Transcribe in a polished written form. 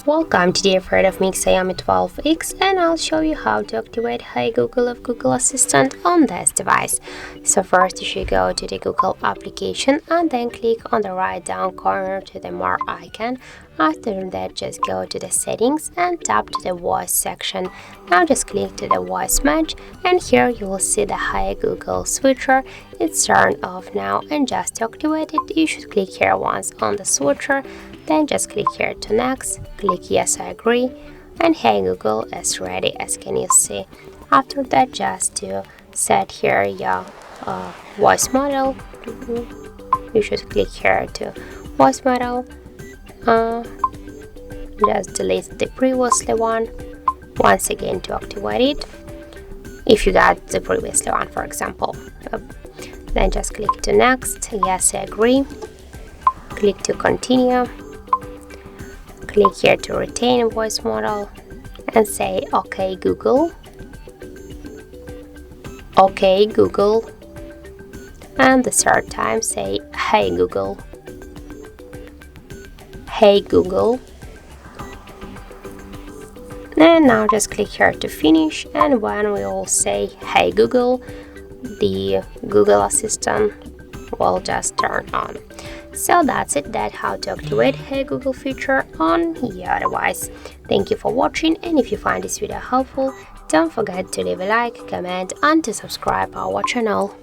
Welcome, today I've heard of XIAOMI 12X and I'll show you how to activate Hey Google of Google Assistant on this device. So first you should go to the Google application and then click on the right down corner to the More icon. After that, just go to the settings and tap to the voice section. Now just click to the voice match and here you will see the Hey Google switcher. It's turned off now, and just to activate it you should click here once on the switcher, then just click here to next, click yes I agree, and Hey Google is ready, as can you see. After that, just to set here your voice model, you should click here to voice model. Just delete the previously one once again to activate it if you got the previously one, for example. Then just click to next, yes I agree, click to continue, click here to retain voice model and say OK Google, OK Google, and the third time say Hey Google, Hey Google. And now just click here to finish, and when we all say Hey Google, the Google Assistant will just turn on. So that's it, that's how to activate Hey Google feature on your device. Thank you for watching, and if you find this video helpful, don't forget to leave a like, comment and to subscribe our channel.